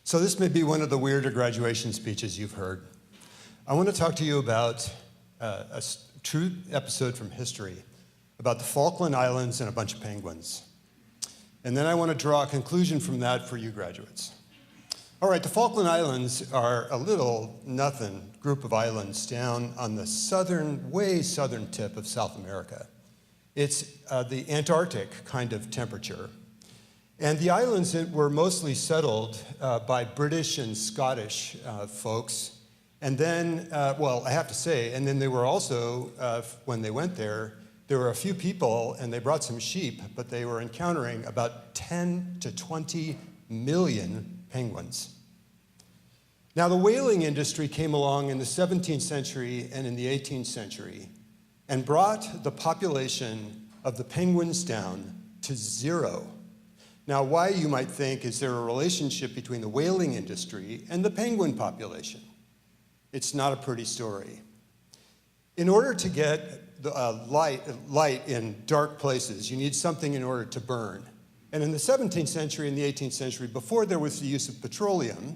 So this may be one of the weirder graduation speeches you've heard. I want to talk to you about a true episode from history about the Falkland Islands and a bunch of penguins. And then I want to draw a conclusion from that for you graduates. All right, the Falkland Islands are a little nothing group of islands down on the southern, way southern tip of South America. It's the Antarctic kind of temperature. And the islands were mostly settled by British and Scottish folks. And then, well, I have to say, and then they were also, when they went there were a few people, and they brought some sheep, but they were encountering about 10 to 20 million penguins. Now, the whaling industry came along in the 17th century and in the 18th century and brought the population of the penguins down to zero. Now, why, you might think, is there a relationship between the whaling industry and the penguin population? It's not a pretty story. In order to get light in dark places, you need something in order to burn. And in the 17th century and the 18th century, before there was the use of petroleum,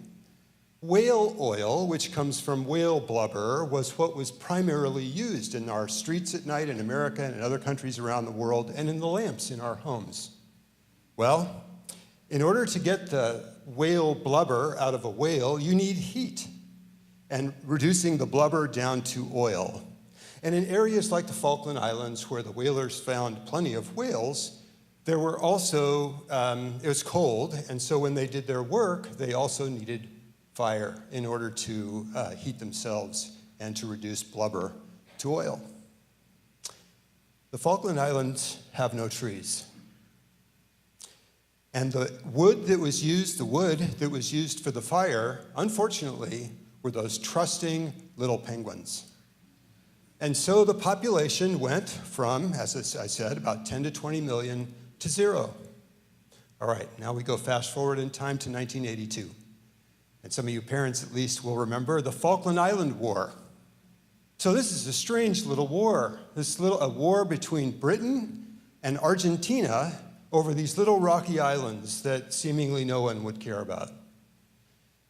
whale oil, which comes from whale blubber, was what was primarily used in our streets at night in America and in other countries around the world, and in the lamps in our homes. Well, in order to get the whale blubber out of a whale, you need heat and reducing the blubber down to oil. And in areas like the Falkland Islands, where the whalers found plenty of whales, there were also, it was cold, and so when they did their work, they also needed fire in order to heat themselves and to reduce blubber to oil. The Falkland Islands have no trees. And the wood that was used for the fire, unfortunately, were those trusting little penguins. And so the population went from, as I said, about 10 to 20 million to zero. All right, now we go fast forward in time to 1982. And some of you parents at least will remember the Falkland Island War. So this is a strange little war. A war between Britain and Argentina over these little rocky islands that seemingly no one would care about.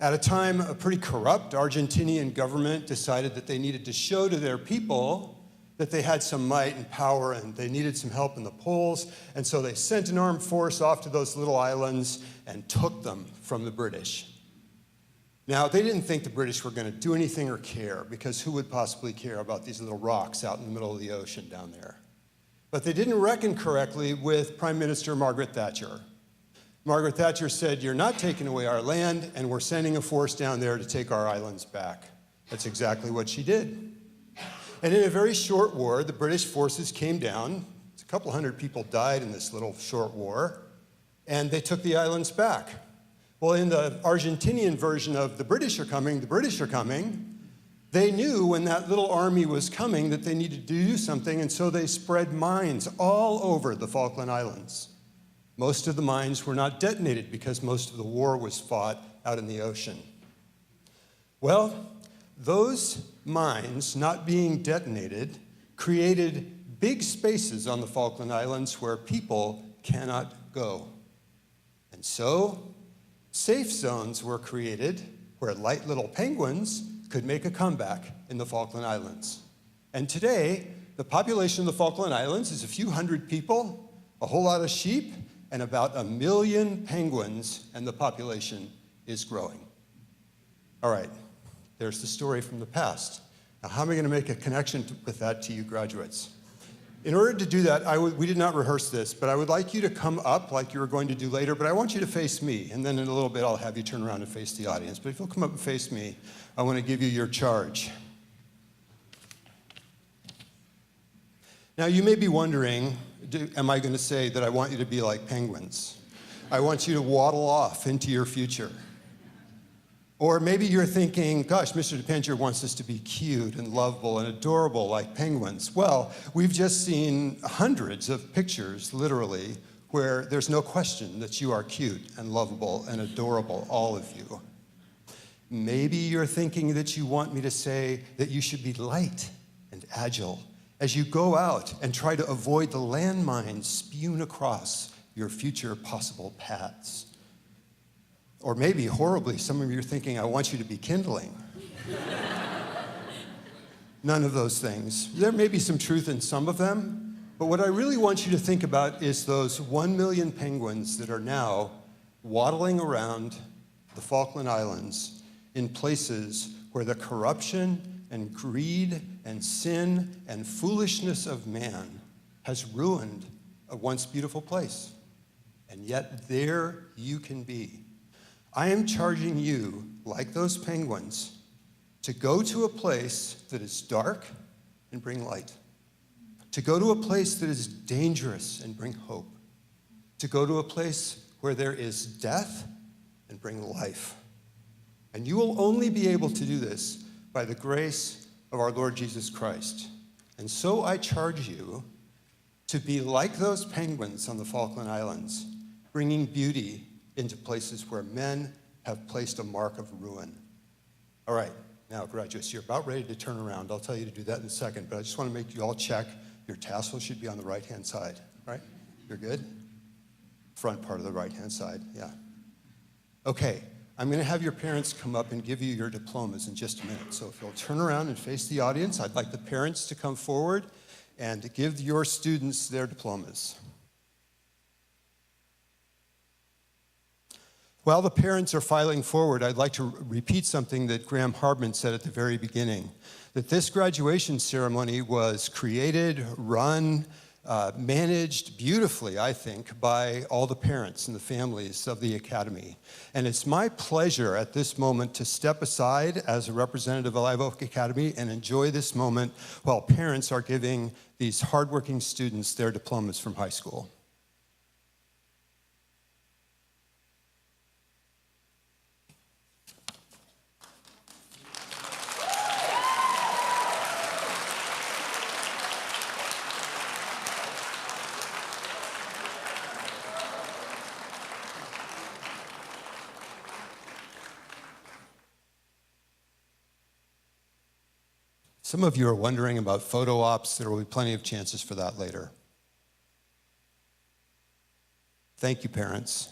At a time, a pretty corrupt Argentinian government decided that they needed to show to their people that they had some might and power and they needed some help in the polls, and so they sent an armed force off to those little islands and took them from the British. Now, they didn't think the British were going to do anything or care, because who would possibly care about these little rocks out in the middle of the ocean down there? But they didn't reckon correctly with Prime Minister Margaret Thatcher. Margaret Thatcher said, "You're not taking away our land, and we're sending a force down there to take our islands back." That's exactly what she did. And in a very short war, the British forces came down. A couple hundred people died in this little short war, and they took the islands back. Well, in the Argentinian version of the British are coming, they knew when that little army was coming that they needed to do something, and so they spread mines all over the Falkland Islands. Most of the mines were not detonated because most of the war was fought out in the ocean. Well, those mines not being detonated created big spaces on the Falkland Islands where people cannot go. And so, safe zones were created where light little penguins could make a comeback in the Falkland Islands. And today, the population of the Falkland Islands is a few hundred people, a whole lot of sheep, and about 1 million penguins, and the population is growing. All right, there's the story from the past. Now, how am I going to make a connection with that to you graduates? In order to do that, we did not rehearse this, but I would like you to come up like you were going to do later, but I want you to face me, and then in a little bit I'll have you turn around and face the audience. But if you'll come up and face me, I want to give you your charge. Now, you may be wondering, am I going to say that I want you to be like penguins? I want you to waddle off into your future. Or maybe you're thinking, gosh, Mr. DePangher wants us to be cute and lovable and adorable like penguins. Well, we've just seen hundreds of pictures, literally, where there's no question that you are cute and lovable and adorable, all of you. Maybe you're thinking that you want me to say that you should be light and agile as you go out and try to avoid the landmines spewed across your future possible paths. Or maybe horribly, some of you are thinking, I want you to be kindling. None of those things. There may be some truth in some of them, but what I really want you to think about is those 1 million penguins that are now waddling around the Falkland Islands in places where the corruption and greed and sin and foolishness of man has ruined a once beautiful place. And yet there you can be. I am charging you, like those penguins, to go to a place that is dark and bring light. To go to a place that is dangerous and bring hope. To go to a place where there is death and bring life. And you will only be able to do this by the grace of our Lord Jesus Christ. And so I charge you to be like those penguins on the Falkland Islands, bringing beauty into places where men have placed a mark of ruin. All right. Now, graduates, you're about ready to turn around. I'll tell you to do that in a second, but I just want to make you all check. Your tassel should be on the right-hand side, right? You're good? Front part of the right-hand side, yeah. Okay, I'm going to have your parents come up and give you your diplomas in just a minute. So if you'll turn around and face the audience, I'd like the parents to come forward and give your students their diplomas. While the parents are filing forward, I'd like to repeat something that Graham Harbin said at the very beginning, that this graduation ceremony was created, run, managed beautifully, I think, by all the parents and the families of the Academy. And it's my pleasure at this moment to step aside as a representative of Live Oak Academy and enjoy this moment while parents are giving these hardworking students their diplomas from high school. Some of you are wondering about photo ops. There will be plenty of chances for that later. Thank you, parents.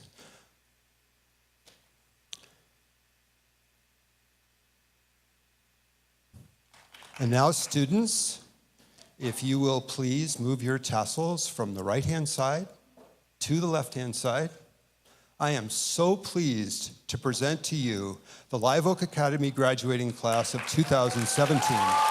And now, students, if you will please move your tassels from the right-hand side to the left-hand side. I am so pleased to present to you the Live Oak Academy graduating class of 2017.